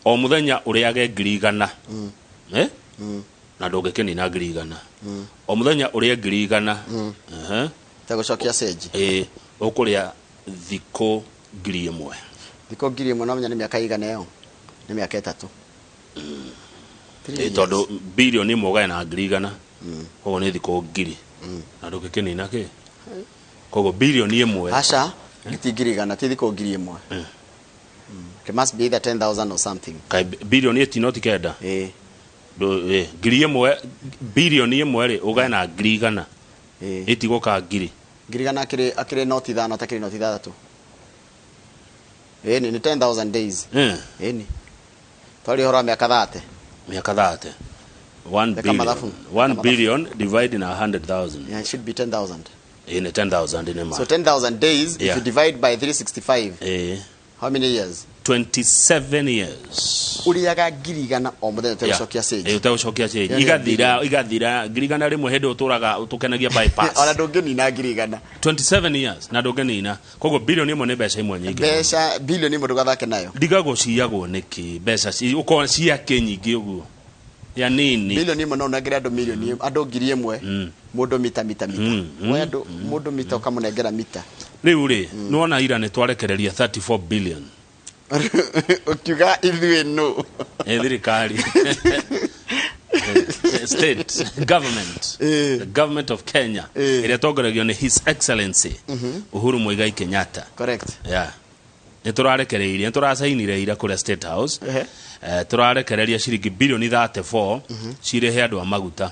o muthenya uriage ngiri igana na ndũngĩkĩnina ngiri igana o muthenya uria ngiri igana tagucokia cenji ũkũrĩa thikũ ngiri ĩmwe no menya nĩ mĩaka igana ĩyo nĩ mĩaka 3 tondũ bilioni ĩmwe ũgae na ngiri igana koguo nĩ thikũ ngiri na ndũngĩkĩnina kĩ koguo bilioni ĩmwe aca ti ngiri igana ti thikũ ngiri ĩmwe it must be either 10,000 or something kai bilioni ĩtino ti kenda ngiri ĩmwe bilioni ĩmwe rĩ ũgae na ngiri igana ĩtigũka ngiri igana akĩrĩ noti thano atakĩrĩ noti thathatũ ni 10,000 days ni twari hora mĩaka 30 1 billion divided in 100,000 it should be 10,000 in 10,000 in a month so 10,000 days if you divide by 365 how many years 27 years uriaga ngiri igana o muthenya utagucokia cenji igathira ngiri igana rimwe hĩndĩ ũtũraga ũtũkenagia bypass ona ndũngĩnina ngiri igana 27 years na ndũngĩnina koguo bilioni ĩmwe nĩ mbeca imwe nyingĩ mbeca bilioni ĩmwe ndũgathake nayo ndigagũciagwo nĩkĩ mbeca ũkorwo ciake nyingĩ ũguo ya nini bilioni ĩmwe no nengere andũ milioni andũ ngiri ĩmwe mũndũ mita we andũ mũndũ mita ũkamũnengera mita rĩu rĩ nĩwona ira nĩ twarekereria 34 billion ukiuga ithuĩ no thirikari state government the government of Kenya ĩrĩa tongoragio nĩ His Excellency Uhuru Muigai Kenyatta correct nĩ tũrarekereirie nĩ tũracainire ira kũrĩa State House tũrarekereria ciringi bilioni 34 cirehe andũ a maguta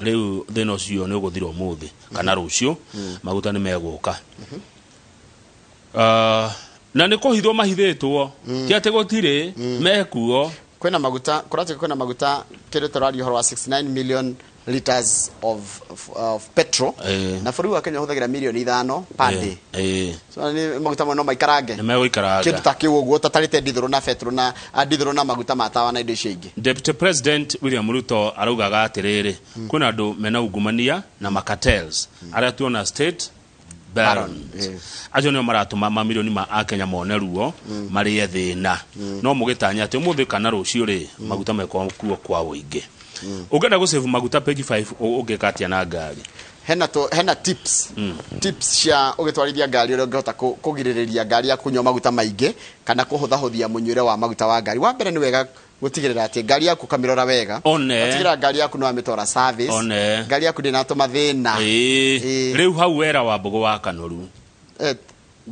rĩu thĩna ũcio nĩ ũgũthira ũmũthĩ kana rũciũ maguta nĩ megũka na nĩ kũhithwo mahithĩtwo ti atĩ gũtirĩ mekuo kwĩna maguta kwĩna maguta kĩrĩ tũrario horo wa 69 million liters of petrol na bũrũri wa Kenya hũthagĩra milioni 5 per day so nĩ maguta no maikarange nĩ megũikaranga kĩndũ ta kĩu ũguo tatarĩte ndithũrũ na petrol na ndithũrũ na maguta matawa na indo icio ingĩ Deputy President William Ruto araugaga atĩrĩrĩ kwĩna andũ mena ungumania na cartels arĩa tuona state barons acio nĩo maratũma mamirioni ma Akenya mone ruo marĩ thĩna no mũgĩtanya atĩ ũmũthĩ kana rũciũ rĩ maguta mekwo kuo kwa ũingĩ ũngĩenda gũsave maguta page 5 ũngĩkatia na ngari hena tips cia ũgĩtwarithia ngari ũrĩa ũngĩhota kũgirĩrĩria ngari ya kunywa maguta maingĩ kana kũhũthahũthia mũnyuĩre wa maguta wa ngari wa mbere nĩ wega gutigirira ati ngari yaku kamirora wega gutigirira ngari yaku no amitwara service ngari yaku ndinatuma thina riu hau wera wa mbogo wa kanoru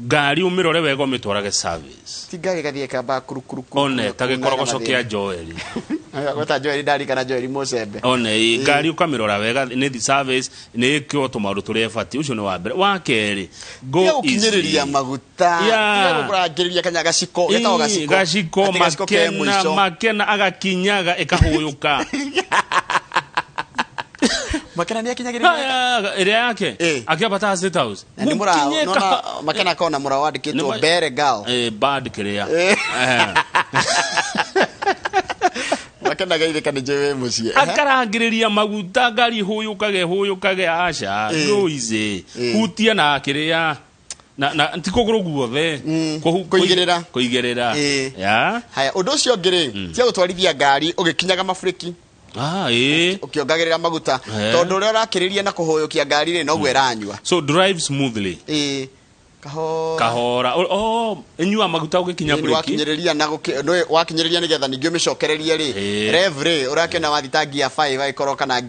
ngari umirore wega umitwarage service ti ngari gathie kamba kurukuru tagikorogoco kia Joeli gota Joeli ndari kana Joeli Musembe ngari ukamirora wega ni the service ni kyo tumaru turi fati ucio ni wa mbere wa keri go ukinyiriria maguta ya gukuragiria kanya gaciko getaho gaciko makena agakinyaga ikahuyuka makena ni akinyagiriria ire yake akiyapata State House ni mura nona makena kona mura wandikitwo bere gal bad kiria makena gaire kana jewe mucie akarangiriria maguta ngari huyukage aca noize hutia na kiria na ntikogoro guothe kuigirira ya haya undu ucio ngiri tia gutwarithia ngari ugikinyaga mafuriki ukiongagirira maguta tondu uri urakiriria na kuhoyokia ngari ri no gweranywa so drive smoothly kahora enyua maguta ugikinya breki wakinyiriria na wakinyiriria nigetha ningi umicokererie ri rev ri urakena wathita gia 5 aikoroka na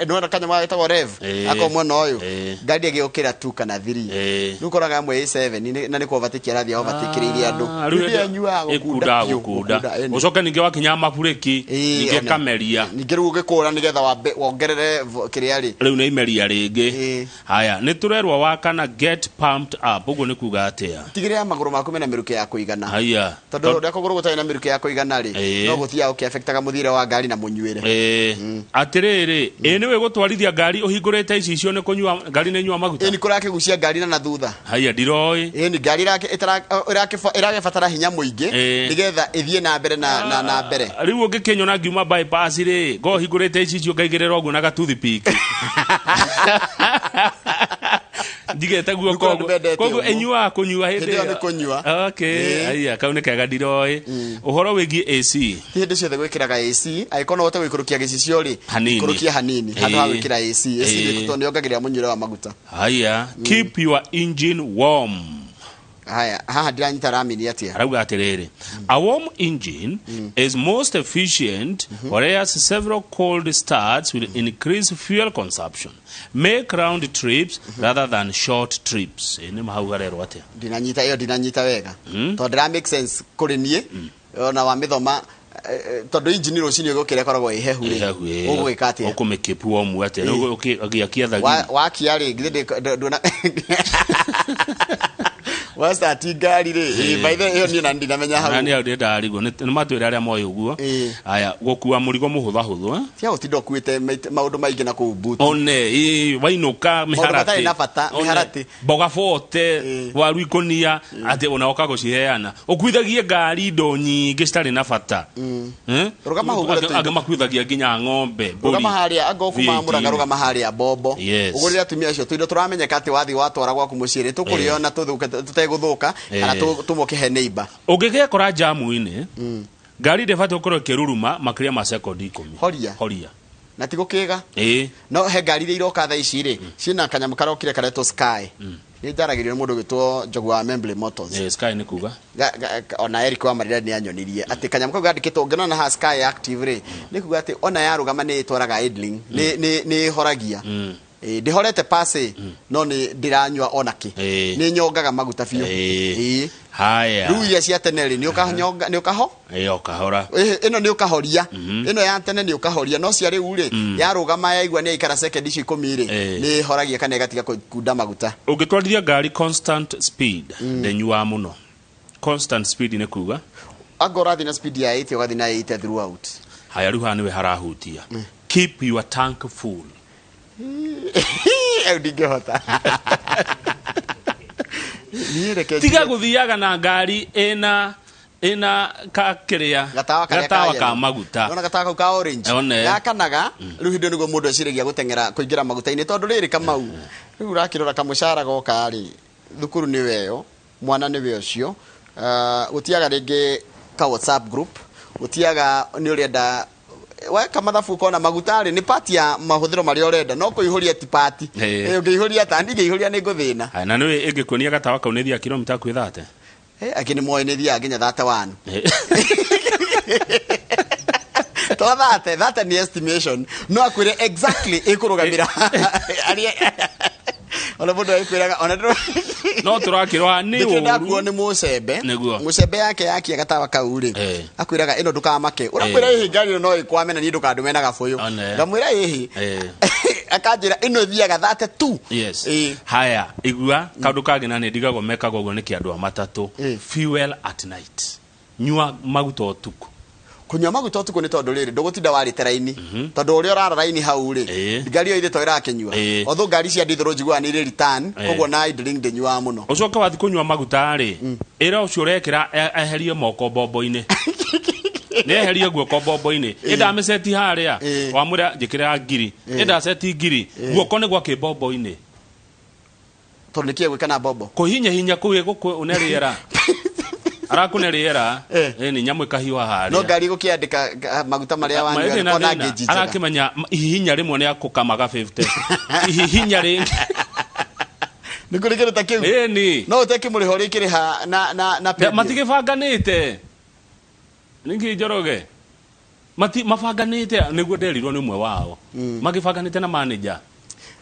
no kanya wetagwo rev ako mwana uyu ngari agiukira tu kana 3 nukoraga mwe 7 na niko overtake rathia overtake andu ri anyua gukunda ucoke ningi wakinya mabureki ningi kameria ningi ru ugikura nigetha wongerere kiria ri riu ni imeria ringi haya ni turerwa wakana get pumped up ugo ni kuga atia tigire maguru maku mena miruke ya kuigana haya tondu ndako guru gutari na miruke ya kuigana ri no gutia ukiafectaga muthire wa ngari na munyuire atiriri niwe gutwarithia ngari uhingurite icio ni kunyua ngari ni nyua maguta ni kurake gucia ngari na thutha haya ndiroi ni ngari iragebatara hinya muingi nigetha ithie na mbere na mbere riu ungikinyo na ngiuma bypass ri go hingurite icio ngaigirira ogu na gatuthipick Ndigete guo koguo enyua kunyua hindi Hindi ni kunyua. Okay, aya kaune kega ndiroi uhoro wigi AC hindi ciothe gwikiraga AC aikono wote gwikurukia gicicio ri kurukia hanini handu ha gwikira AC ni kutonio ngagira munyure wa maguta. Aya keep your engine warm. Haya haha ndiranyita ramini atia arauga atiriri a warm engine is most efficient whereas several cold starts will increase fuel consumption. Make round trips rather than short trips. Ni mahauga rero atia dinanyita wega to ndira make sense kuri nie ona wa mithoma tondu engine ruciini ugukire koragwo ihehu ri ugwika atia ukumekepu warm atia ugiakia thagi wakia ri nduna wasta tigari ri by the way ni ndinamenya hau nani au ndarigwo ni matwira aria moyo uguo aya gukua murigo muhutha tia utindo kuite maundu maingi na ku boot one wainuka miharati boga fote waru ikonia ati unaoka guciheana ukuithagie ngari ndo nyingi citari na bata rugama hugure agamakuithagia nginya ng'ombe rugama haria agoku mamuraga rugama haria bobo ugurira atumia acio tuindo turamenyeka ati wathi watwara gwaku muciiri tukuriona tuteguthuka kana tumukihe neighbor ugigekora jamu-ini ngari ndebate ukorwo kiruruma makiria ma sekondi 10 horia na tigukiga no he ngari iria iroka tha ici ri cina kanyamu karokire kareto Sky ni ndaragirio mundu gitwo Njogu wa Memble Motors Sky ni kuga ona Eric wa Marira ni anyonirie ati kanyamu kau gandikitwo ngena na ha Sky active ri ni kuga ati ona yarugama ni twaraga idling ni horagia ndihorete pase no ni ndiranywa onaki ni nyongaga maguta biu haya riu ya cia teneri ni ukahonga ni ukaho ukahora ino ni ukahoria ino ya tene ni ukahoria no cia riu ri yarugama yaigwa ni ikara second ici 10 ri ni horagia kana igatiga kunda maguta ugitwarithia ngari constant speed ndenyua muno constant speed ni kuga agora thina speed ya 80 ugathi na 80 throughout haya riu hani we harahutia keep your tank full ndingehota tiga guthiaga na ngari ina kakiria gatawa ka maguta ona gatawa ka orange yakanaga riu hindo niguo mundu aciragia gutengera kuingira maguta-ini tondu riri kamau riu rakirora kamucara goka ri thukuru ni weyo mwana ni we ucio utiaga ringi ka WhatsApp group utiaga ni urienda weka mathabu kona magutari ni party ya mahuthiro mari orenda no kuihuria ti party ungiihuria ta ndigeihuria ni nguthina na niwe ingikunia gatawa kau ni thia kilomita kwi 30 akini moyo ni thia nginya 31 to that ni estimation no akwire exactly ikurugamira ona mundu aikwiraga ona no turakirwa ni uru ni mucembe yake yakia gatawa kau ri akwiraga ino ndukamake urakwira hihi ngari no ikwame na ni ndukandume na gabuyu ngamwira hihi akanjira ino thiaga 32 haya igua kaundu kagina ni ndigago mekaga uguo ni kiandu matatu fuel at night nyua maguta utuku kunywa maguta utuku ni tondu riri ndugutinda warite raini tondu uria urara raini hau ri ngari yo ithito irakenyua otho ngari cia ndithiro njigua ni return koguo na idling de nyua muno ucoka wathi kunywa maguta ri ira ucio urekira eherie moko bombo-ini ne eherie guoko bombo-ini ida meseti haria wamura njikira ngiri ida seti ngiri guoko ni gwa kibombo-ini tondu nikie gwikana bombo kuhinya kuwe uneriera arakuneriera ni nyamu kahiwa hari no ngari gukiandika maguta maria wanyu kona ngeji arakimanya ihinya rimwe ni akukamaga 50 ihinya ringi nikurikira takiu ni no uteki muri hori kiri ha na pe matigibanganite ningi njoroge mabanganite niguo nderirwo ni umwe wao magibanganite na manager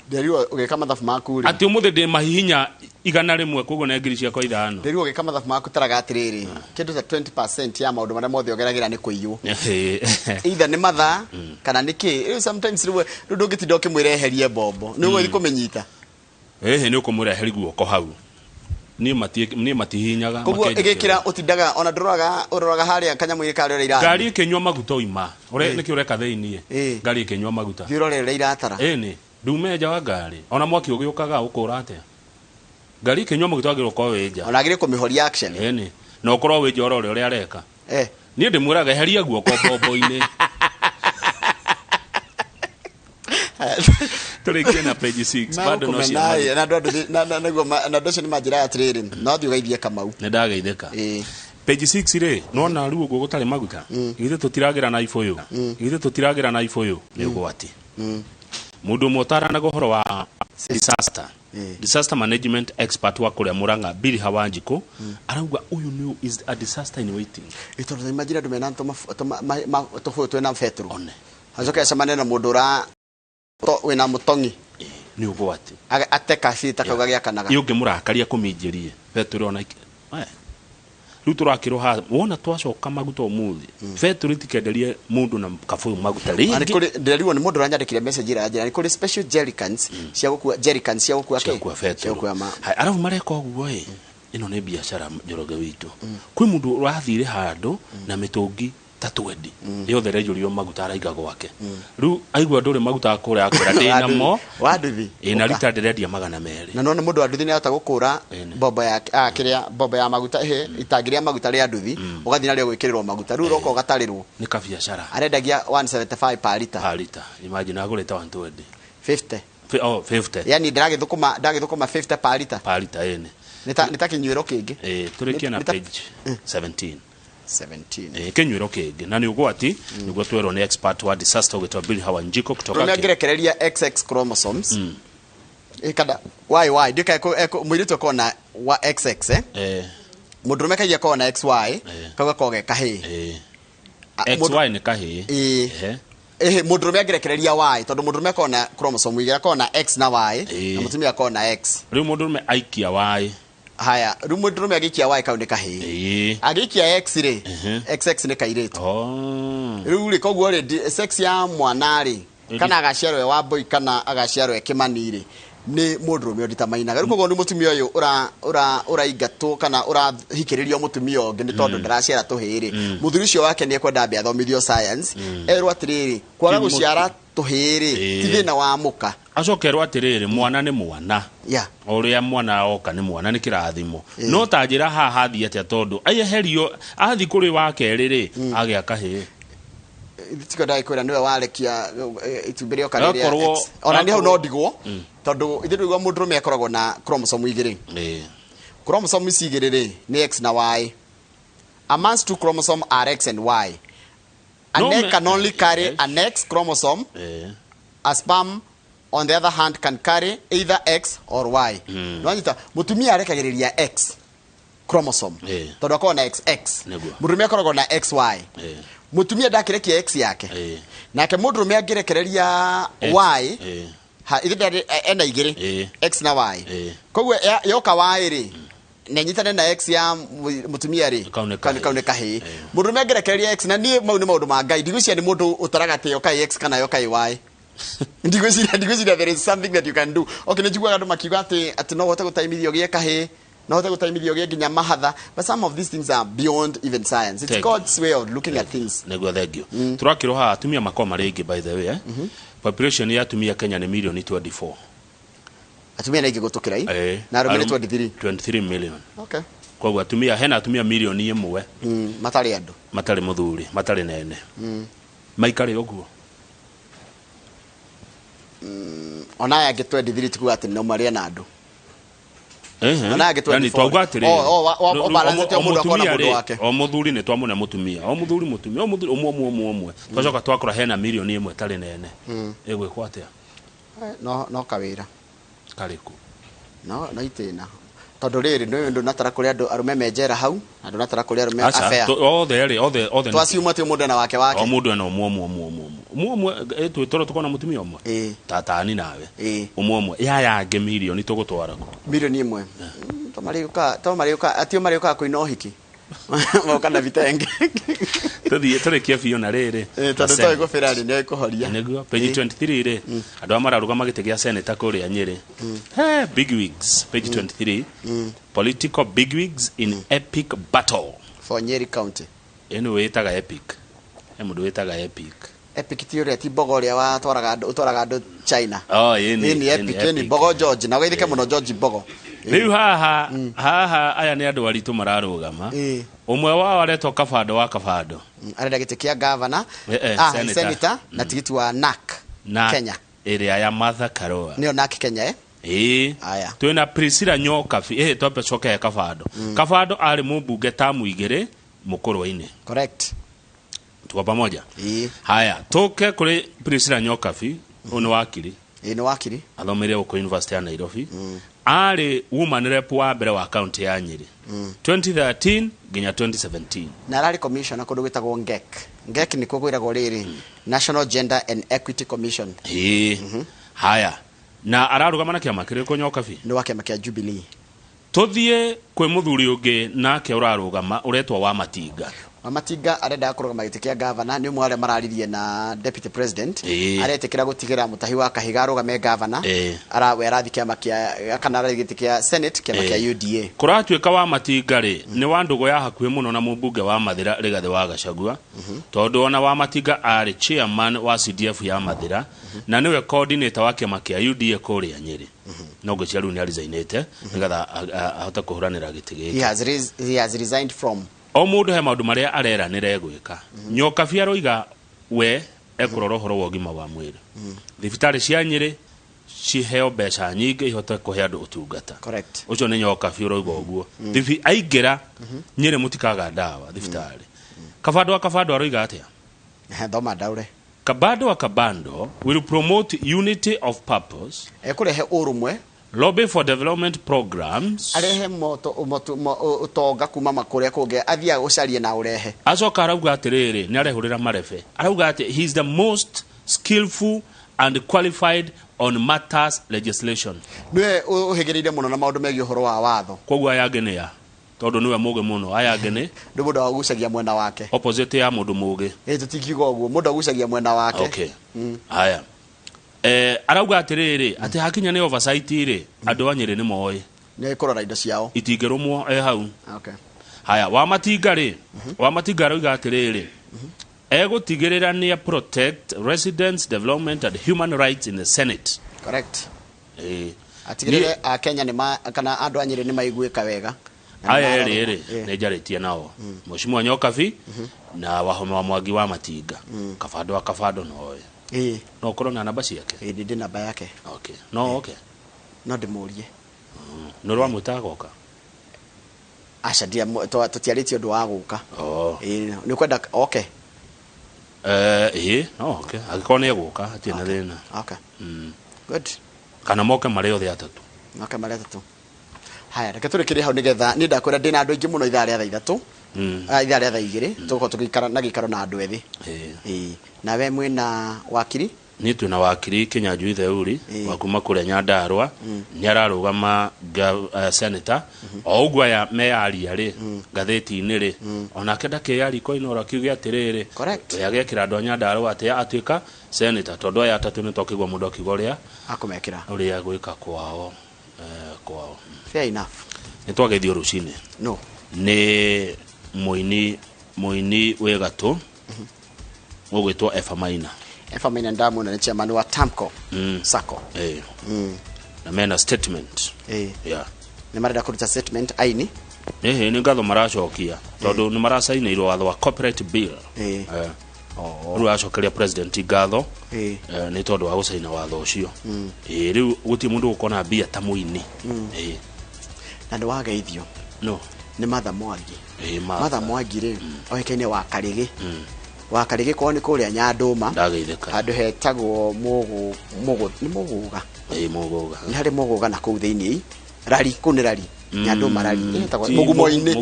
nderirwo ugeka mathabu maku ri ati umuthi ndi mahihinya igana rimwe koguo na ngiri ciakwa ithano nderirwo ugeka mathabu maku taraga atiriri kindu ta 20% ya maundu maria mothe ogeragira ni kuiyu either ni matha kana niki sometimes riwe ndungitinda ukimwireherie bombo ni uguo ikumenyita ni ukumwireheria guoko hau ni matihinyaga koguo igikira utindaga ona uroraga haria kanyamu kari ora irara ngari ikinywa maguta oima niki ureka theinie ngari ikinywa maguta thirorere iratara ni ndume nja wa ngari ona mwaki ugiukaga ukura atia ngari kinywa maguta wagirwo kwa wenja ona agire kumihoria action ni no korwo wenja ora uria areka ni ndimwiraga heria guoko bombo-ini Tulikia na page 6 bado no cia na ndocio ni majira ya training no thiu gaithie Kamau ne ndageitheka page 6 ri no na ruo go gutari maguta ithe tutiragira na ifoyo ithe tutiragira na ifoyo ni ugwati mundu motara na gohoro wa disaster management expert wa kuria Muranga Billy Hawanjiko arauga uyu ni is a disaster in waiting ito ndo imagine dumena to twena fetro one hazoka samane na mudura to wena mutongi ni ugwati ateka fita kauga gya kanaga yuge murakaria kuminjirie fetro ona riu turakiroha wona twacoka maguta umuthi fetro tikederie mundu na kafu maguta ringi ani kuri nderiwo ni mundu ranyandikire message ira njira ni kuri special jerrycans cia gukua fetro hai arafu mareka oguo ino ni biashara njoroge witu kwi mundu urathire handu na mitungi tatwendi yothe rejurio maguta araiga gwake riu aigwa nduri maguta akura akwira ndina mo waduthi ina rita ndirendia 200 na no mundu anduthi ni ahota gukura bomba ya kiria bomba ya maguta itangiria maguta ria nduthi ugathi nario gwikirirwo maguta riu roko gatarirwo ni ka biashara arendagia 175 per liter imagine agurita 120 50 yani ndagithukuma 50 per liter ene nitakinywiro kingi turikia na page 17 kenywiro kingi na ni ugwati niguo twero ni expert wa disaster ugitwa Billy Hawanjiko kutoka Kenya ngerekereria XX chromosomes kada why dika mwirito kona wa XX mundurume kagia kona XY kauga koge kahi XY ni kahi mundurume ngerekereria Y tondu mundurume kona chromosome igira kona X na Y na mutumia kona X riu mundurume aikia Y haya rumo ndrume agikia Y kauneka hi agikia X ri XX ne kairetu riu ri koguo ri sex ya mwanari kana agaciarwe wa boy kana agaciarwe kimaniri ni mundrume ondita mainaga riu koguo ni mutumia uyu ura ingatwo kana ura hikiririo mutumia onge ni tondu ndaraciara tuhiri muthuri cio wake ni ekwenda be athomithio science erwa atiriri kwaga guciara tuhiri tithina wa muka acokerwa atiriri mwana ni mwana uria mwana oka ni mwana ni kirathimo no tanjira haha thie atia tondu ayeherio athi kuri wake riri agia kahi tiko dai kwira niwe warekia ituberio kariria ona ni hau no ndigwo tondu ithiru gwa mundrume akoragwo na chromosome igiri chromosome igiri ni X na Y amongst two chromosomes are X and Y an can only carry an X chromosome a sperm on the other hand can carry either X or Y nonyita mutumia arekagiriria X chromosome tondu akona na XX mutumia akoragwo na XY mutumia ndakirekia X yake nake mundurume angirekereria Y ithe ena igiri X na Y koguo yoka Y ri nenyitane na X ya mutumia ri kauneka hi mundurume angirekereria X na ni mau ni maundu ma ngai ndigwicia ni mundu utaraga te yoka X kana yoka Y ndigwicia there is something that you can do okay njigwa andu makiuga ati no hote gutaimithio gieka hi no hote gutaimithio gia ginya mahatha but some of these things are beyond even science it's God's way of looking at things nego thengio turakiroha atumia makoma ringi by the way population ya atumia Kenya ni milioni 24 atumia naigi gutukira na arume 23 million okay kwa atumia hena atumia milioni 1 matari andu matari muthuri matari nene maikari oguo ona ya get 23 tikuga ati no maria na andu ona get 24 twauga atiri o balance te mundu akona mundu wake o muthuri ni twamuna mutumia o muthuri omwe twacoka twakora hena milioni 1 tari nene egwe kwatia no kawira kariku no itina tondu riri ni ndu natara kuri andu arume menjera hau andu natara kuri arume affair othe twasiuma ti mundu na wake o mundu na omwe etu toro tukona mutumia omwe tatani nawe omwe ya nge milioni tugutwara ku milioni 1 tomariuka atio mariuka kuina uhiki mokana vitenge turekia fio na riri tondu toy go Ferrari ni ikuhoria niguo page 23 ri andu amararuga magite gia senator kuria Nyeri big wigs page 23 political big wigs in epic battle for Nyeri county anyway itaga epic mundu witaga epic theory ati bogo ria wa utwaraga andu China ni epic ni bogo George na weithike muno George bogo riu haha aya ni andu aritu mararugama umwe wao aretwo kabando wa kabando arenda gite kia governor senator na tigiti wa NAC Kenya area ya Martha Karua nio nake Kenya aya twina Priscilla Nyokabi tope coke Kabando Kabando ari mubunge tamu igire Mukurwa-ini correct tuko pamoja haya toke kuri Priscilla Nyokabi ni wakiri ni wakiri athomere uko University ya Nairobi ari woman rep wa mbere wa county ya Nyeri 2013 ginya 2017 na arari commissioner kundu gwitagwo ngek ni kugwiragwo riri National Gender and Equity Commission haya na ararugama na kiama kiriko Nyokabi ni wa kiama kia Jubilee tuthie kwi muthuri ungi nake urarugama uretwa wa Matinga arenda kurugama giti kia governor ni mwale mararirie na deputy president aretekira gutigira mutahi wa Kahiga arugame governor arawe arathi kiama kia kana giti kia senate kiama kia UDA kuratuika wa Matinga ri ni wandugo ya hakuhe muno na mubunge wa Mathira Rigathi wa Gachagua tondu ona wa Matinga ari chairman wa CDF ya Mathira na niwe coordinator wa kiama kia UDA kuria Nyeri no gociaru ni arizainete nigatha ahota kuhuranira giti giki he has resigned from o mundu he maundu maria arera niregwika Nyokabi aroiga we ekurora horo wa gima wa mwiri thibitari cia Nyeri ciheo mbeca nyingi ihote kuhe andu utungata correct ucio ni Nyokabi uroiga uguo thibi aingira Nyeri mutikaga ndawa thibitari Kabando aroiga atia thoma daure Kabando will promote unity of purpose ekurehe urumwe lobby for development programs arehe moto utonga kuma makuria kunge athia ucarie na urehe acoka arauga atiriri ni arehurira marebe arauga ati he is the most skillful and qualified on matters legislation niwe uhigireire muno na maundu megi uhoro wa watho kogwa yagenia tondu niwe muge muno ayagene ndu mundu agucagia mwena wake opposite ya mundu muge tutikiga uguo mundu agucagia mwena wake okay haya arauga atiriri ati hakinya ni oversight ri andu a Nyeri ni moy ni kurora indo ciao itingerumwo hau okay haya wa Matinga ri wa Matinga arauga atiriri egutigirira ni protect residents development and human rights in the Senate correct atigirire a Kenya ni kana andu a Nyeri ni maiguika wega aya eri ne jaritie nao Mheshimiwa Nyokabi na wahoma Mwangi wa Matinga Kabando no no korona namba ciake ndi namba yake okay no okay no ndimurie no rwa mutagoka aca ndia tutiarĩtie ũndũ wa gũka nĩ kwenda okay no okay agĩkorwo nĩ egũka hatirĩ na thĩna okay good kana moke marĩ othe atatu moke marĩ atatu haya reke tũrĩkĩrie hau nĩgetha nĩ ndakwĩra ndĩna andũ aingĩ mũno ithaa rĩa thaa 3 ithaa rĩa thaa 2 tũgũkorwo tũgĩikara na gĩikaro na andũ ethĩ na we mwĩna wakiri ni twina wakiri Kinyanjui Itheuri wa kuma kure Nyandarua ni ararugama senator o ugwa ya meyaria ri gatheti-ini ri ona kenda keyari ko Inooro kiuge atiriri yagekira andu Nyandarua ati atuika senator tondu aya atatu ni tokigwa mundu akigoria akumekira uria gwika kwao fair enough ni twageithio Ruciini no ni muini wegatu ogwitwo Efamaina ndamu na chairman wa Tamco Sacco na mena statement yeah ni marenda kuruta statement aini ni ngatho maracokia tondu ni marasainirwo watho wa corporate bill riu acokeria president ngatho ni tondu wa gusaina watho ucio riu guti mundu gukona bia ta muini na ndo wageithio no ni Martha Mwangi ri oikaine wa Karigi wa Karigi ko ni kuria Nyanduma ndageitheka andu hetagwo ni muguga ni hari muguga na kuu thiini rari kunirari Nyanduma rari hetagwo mugumo-ini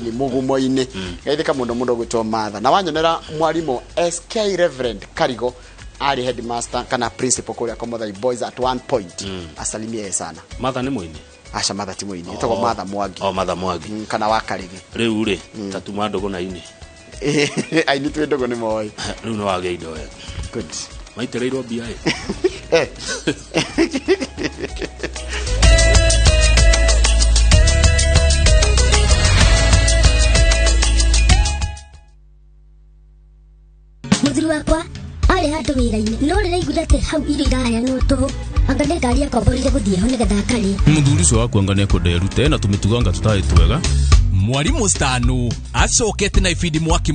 ni mugumo-ini geitheka mundu gwitwo Martha na wanyonera mwarimu SK Reverend Karigo ari headmaster kana principal kuria Komothai Boys at one point asalimie sana Martha ni muini aca Martha ti muini hetagwo Martha Mwangi kana wa Karigi riu ri tatuma ndogo na ini aini twe ndogo ni moy riu no wage indo good maitereirwo bia muthuri wakwa ari handu wira-ini no rira igudate hau iri iraya no to anga ne ngari akomborire guthie ho nigetha akari muthuri ucio waku anga ne kunderute na tumituganga tutahe twega mwarimu Stanu acokete na ibindi mwaki